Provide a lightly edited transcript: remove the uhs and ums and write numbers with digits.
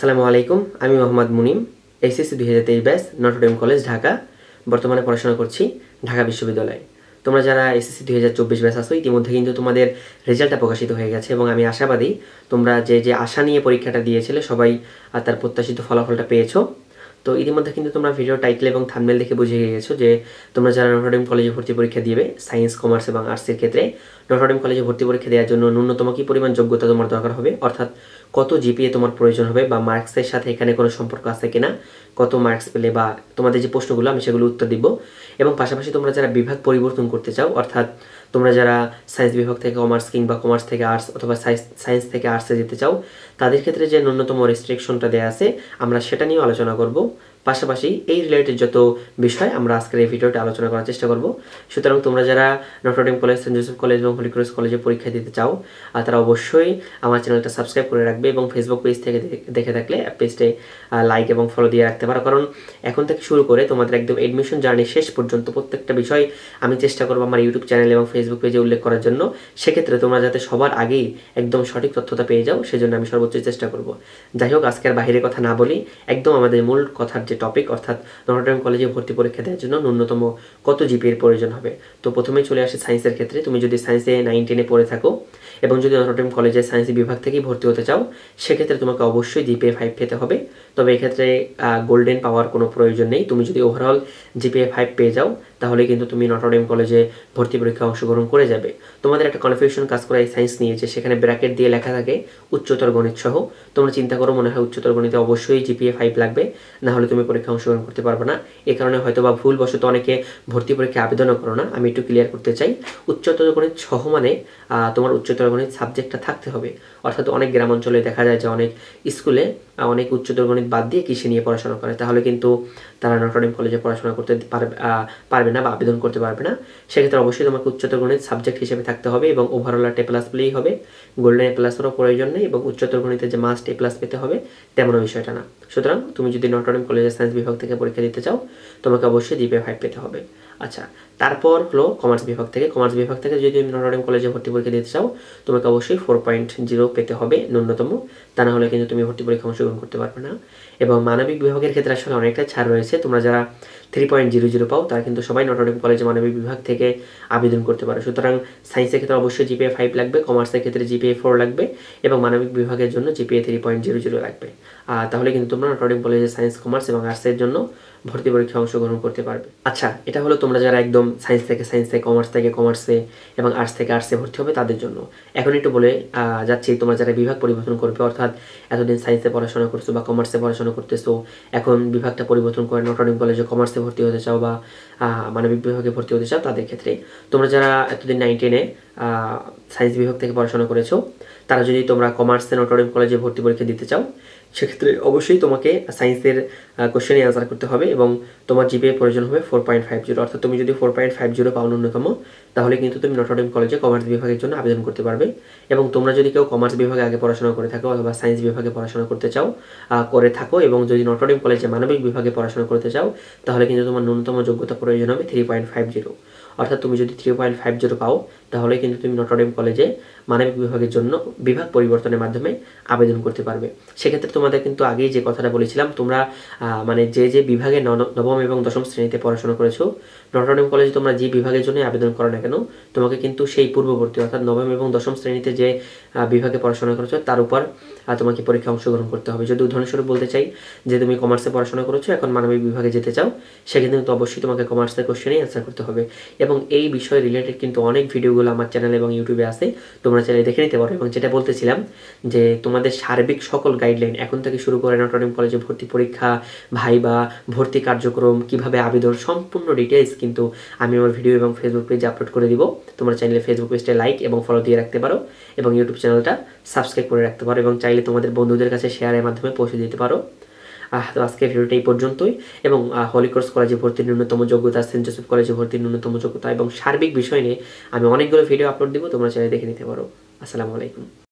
আসসালামু আলাইকুম, আমি Mohammad Munim, SSC 2023 batch, Notre Dame college, Dhaka. বর্তমানে পড়াশোনা করছি ঢাকা বিশ্ববিদ্যালয়ে। তোমরা যারা এসএসসি 2024 ব্যাচ আছো, ইতিমধ্যে কিন্তু তোমাদের রেজাল্টটা প্রকাশিত হয়ে গেছে এবং আমি আশাবাদী তোমরা যে আশা নিয়ে পরীক্ষাটা দিয়েছিলে সবাই তার প্রত্যাশিত ফলাফলটা পেয়েছো। তো ইতিমধ্যে কিন্তু তোমরা ভিডিও টাইটেল এবং থাম্বনেল দেখে বুঝে গিয়েছো যে তোমরা যারা নটর ডেম কলেজে ভর্তি পরীক্ষা দিবে সায়েন্স, কমার্স এবং আর্টসের ক্ষেত্রে নটর ডেম কলেজে ভর্তি পরীক্ষা দেওয়ার জন্য ন্যূনতম কী পরিমাণ যোগ্যতা তোমার দরকার হবে, অর্থাৎ কত জিপিএ তোমার প্রয়োজন হবে বা মার্কসের সাথে এখানে কোনো সম্পর্ক আছে কিনা, কত মার্কস পেলে বা তোমাদের যে প্রশ্নগুলো আমি সেগুলো উত্তর দিব। এবং পাশাপাশি তোমরা যারা বিভাগ পরিবর্তন করতে চাও, অর্থাৎ তোমরা যারা সায়েন্স বিভাগ থেকে কমার্স কিংবা কমার্স থেকে আর্টস অথবা সায়েন্স থেকে আর্টসে যেতে চাও, তাদের ক্ষেত্রে যে ন্যূনতম রেস্ট্রিকশনটা দেওয়া আছে আমরা সেটা নিয়েও আলোচনা করব। পাশাপাশি এই রিলেটেড যত বিষয় আমরা আজকের এই ভিডিওতে আলোচনা করার চেষ্টা করব। সুতরাং তোমরা যারা Notre Dame college, Saint Joseph college এবং হলি ক্রস কলেজে পরীক্ষা দিতে চাও তারা অবশ্যই আমার চ্যানেলটা সাবস্ক্রাইব করে রাখবে এবং ফেসবুক পেজ থেকে দেখে থাকলে পেজটে লাইক এবং ফলো দিয়ে রাখতে পারো। কারণ এখন থেকে শুরু করে তোমাদের একদম এডমিশন জার্নি শেষ পর্যন্ত প্রত্যেকটা বিষয় আমি চেষ্টা করবো আমার ইউটিউব চ্যানেল এবং ফেসবুক পেজে উল্লেখ করার জন্য। সেক্ষেত্রে তোমরা যাতে সবার আগেই একদম সঠিক তথ্যটা পেয়ে যাও সেজন্য আমি সর্বোচ্চ চেষ্টা করব। যাই হোক, আজকের বাইরের কথা না বলি, একদম আমাদের মূল কথার যে টপিক, অর্থাৎ নটর ডেম কলেজে ভর্তি পরীক্ষা দেওয়ার জন্য ন্যূনতম কত জিপিএর প্রয়োজন হবে। তো প্রথমেই চলে আসে সায়েন্সের ক্ষেত্রে। তুমি যদি সায়েন্সে 9-10 পড়ে থাকো এবং যদি নটর ডেম কলেজে সায়েন্স বিভাগ থেকেই ভর্তি হতে চাও, সেক্ষেত্রে তোমাকে অবশ্যই জিপিএ 5 পেতে হবে। তবে এক্ষেত্রে গোল্ডেন পাওয়ার কোনো প্রয়োজন নেই। তুমি যদি ওভারঅল জিপিএ 5 পেয়ে যাও তাহলে কিন্তু তুমি নটর ডেম কলেজে ভর্তি পরীক্ষা অংশগ্রহণ করে যাবে। তোমাদের একটা কনফিউশন কাজ করে এই সায়েন্স নিয়ে, যে সেখানে ব্র্যাকেট দিয়ে লেখা থাকে উচ্চতর গণিত সহ। তোমরা চিন্তা করো মনে হয় উচ্চতর গণিতে অবশ্যই জিপিএ 5 লাগবে, না হলে তুমি পরীক্ষা অংশগ্রহণ করতে পারবে না। এ কারণে হয়তো বা ভুলবশত অনেকে ভর্তি পরীক্ষায় আবেদনও করো না। আমি একটু ক্লিয়ার করতে চাই, উচ্চতর গণিত সহ মানে তোমার উচ্চতর গণিত সাবজেক্টটা থাকতে হবে। অর্থাৎ অনেক গ্রাম অঞ্চলে দেখা যায় যে অনেক স্কুলে অনেক উচ্চতর গণিত বাদ দিয়ে কৃষি নিয়ে পড়াশোনা করে, তাহলে কিন্তু তারা নটর ডেম কলেজে পড়াশোনা করতে পারবে না বা আবেদন করতে পারবে না। সেক্ষেত্রে অবশ্যই তোমাকে উচ্চতর গণিত সাবজেক্ট হিসেবে থাকতে হবে এবং ওভারঅল A+ পেলেই হবে। গোল্ডেন A+এরও প্রয়োজন নেই এবং উচ্চতর গণিতে যে মাস্ট A+ পেতে হবে তেমনও বিষয়টা না। সুতরাং তুমি যদি নটর ডেম কলেজের সায়েন্স বিভাগ থেকে পরীক্ষা দিতে চাও তোমাকে অবশ্যই জিপিএ 5 পেতে হবে। আচ্ছা, তারপর হলো কমার্স বিভাগ থেকে। কমার্স বিভাগ থেকে যদি তুমি নটর ডেম কলেজে ভর্তি পরীক্ষা দিতে চাও তোমাকে অবশ্যই 4.0 পেতে হবে ন্যূনতম, তা না হলে কিন্তু তুমি ভর্তি পরীক্ষা অংশগ্রহণ করতে পারবে না। এবং মানবিক বিভাগের ক্ষেত্রে আসলে অনেকটা ছাড় রয়েছে। তোমরা যারা 3.00 পাও তারা কিন্তু সবাই নটর ডেম কলেজে মানবিক বিভাগ থেকে আবেদন করতে পারো। সুতরাং সায়েন্সের ক্ষেত্রে অবশ্যই জিপিএ 5 লাগবে, কমার্সের ক্ষেত্রে জিপিএ 4 লাগবে এবং মানবিক বিভাগের জন্য জিপিএ 3.00 লাগবে। তাহলে কিন্তু তোমরা নটর ডেম কলেজে সায়েন্স, কমার্স এবং আর্টসের জন্য ভর্তি পরীক্ষা অংশগ্রহণ করতে পারবে। আচ্ছা, এটা হলো তোমরা যারা একদম সায়েন্স থেকে সায়েন্সে, কমার্স থেকে কমার্সে এবং আর্টস থেকে আর্টসে ভর্তি হবে তাদের জন্য। এখন একটু বলে যাচ্ছি, তোমরা যারা বিভাগ পরিবর্তন করবে, অর্থাৎ এতদিন সায়েন্সে পড়াশোনা করছো বা কমার্সে পড়াশোনা করতেছো, এখন বিভাগটা পরিবর্তন করে নটর ডেম কলেজে কমার্সে ভর্তি হতে চাও বা মানবিক বিভাগে ভর্তি হতে চাও, তাদের ক্ষেত্রে তোমরা যারা এতদিন 9-10 সায়েন্স বিভাগ থেকে পড়াশোনা করেছো, তারা যদি তোমরা কমার্সে নটর ডেম কলেজে ভর্তি পরীক্ষা দিতে চাও সেক্ষেত্রে অবশ্যই তোমাকে সায়েন্সের কোশ্চেনে অ্যান্সার করতে হবে এবং তোমার জিপিএ প্রয়োজন হবে 4.50। অর্থাৎ তুমি যদি 4.50 পাও ন্যূনতম, তাহলে কিন্তু তুমি নটর ডেম কলেজে কমার্স বিভাগের জন্য আবেদন করতে পারবে। এবং তোমরা যদি কেউ কমার্স বিভাগে আগে পড়াশোনা করে থাকো অথবা সায়েন্স বিভাগে পড়াশোনা করতে চাও করে থাকো এবং যদি নটর ডেম কলেজে মানবিক বিভাগে পড়াশোনা করতে চাও তাহলে কিন্তু তোমার ন্যূনতম যোগ্যতা প্রয়োজন হবে 3.50। অর্থাৎ তুমি যদি 3.50 পাও তাহলে কিন্তু তুমি নটর ডেম কলেজে মানবিক বিভাগের জন্য বিভাগ পরিবর্তনের মাধ্যমে আবেদন করতে পারবে। সেক্ষেত্রে তোমাদের কিন্তু আগেই যে কথাটা বলেছিলাম, তোমরা মানে যে বিভাগে নবম এবং দশম শ্রেণীতে পড়াশোনা করেছো, নটর ডেম কলেজে তোমরা যে বিভাগের জন্য আবেদন করো না কেন, তোমাকে কিন্তু সেই পূর্ববর্তী অর্থাৎ নবম এবং দশম শ্রেণীতে যে বিভাগে পড়াশোনা করেছো তার উপর তোমাকে পরীক্ষা অংশগ্রহণ করতে হবে। যদি উদাহরণস্বরূপ বলতে চাই যে তুমি কমার্সে পড়াশোনা করেছো, এখন মানবিক বিভাগে যেতে চাও, সেক্ষেত্রে কিন্তু অবশ্যই তোমাকে কমার্সের কোশ্চেনেই অ্যান্সার করতে হবে। এবং এই বিষয় রিলেটেড কিন্তু অনেক ভিডিওগুলো আমার চ্যানেল এবং ইউটিউবে আছে, তোমরা চাইলে দেখে নিতে পারো। এবং যেটা বলতেছিলাম যে তোমাদের সার্বিক সকল গাইডলাইন এখন থেকে শুরু করে নটর ডেম কলেজে ভর্তি পরীক্ষা, ভাইবা, ভর্তি কার্যক্রম, কিভাবে আবেদন, সম্পূর্ণ ডিটেইলস কিন্তু আমি আমার ভিডিও এবং ফেসবুক পেজে আপলোড করে দিব। তোমরা চাইলে ফেসবুক পেজটা লাইক এবং ফলো দিয়ে রাখতে পারো এবং ইউটিউব চ্যানেলটা সাবস্ক্রাইব করে রাখতে পারো এবং চাইলে তোমাদের বন্ধুদের কাছে শেয়ারের মাধ্যমে পৌঁছে দিতে পারো। তো আজকের ভিডিওটা এই পর্যন্তই। এবং হলি ক্রস কলেজে ভর্তির ন্যূনতম যোগ্যতা, সেন্ট জোসেফ কলেজে ভর্তির ন্যূনতম যোগ্যতা এবং সার্বিক বিষয় নিয়ে আমি অনেকগুলো ভিডিও আপলোড দিব, তোমরা চাইলে দেখে নিতে পারো। আসসালামু আলাইকুম।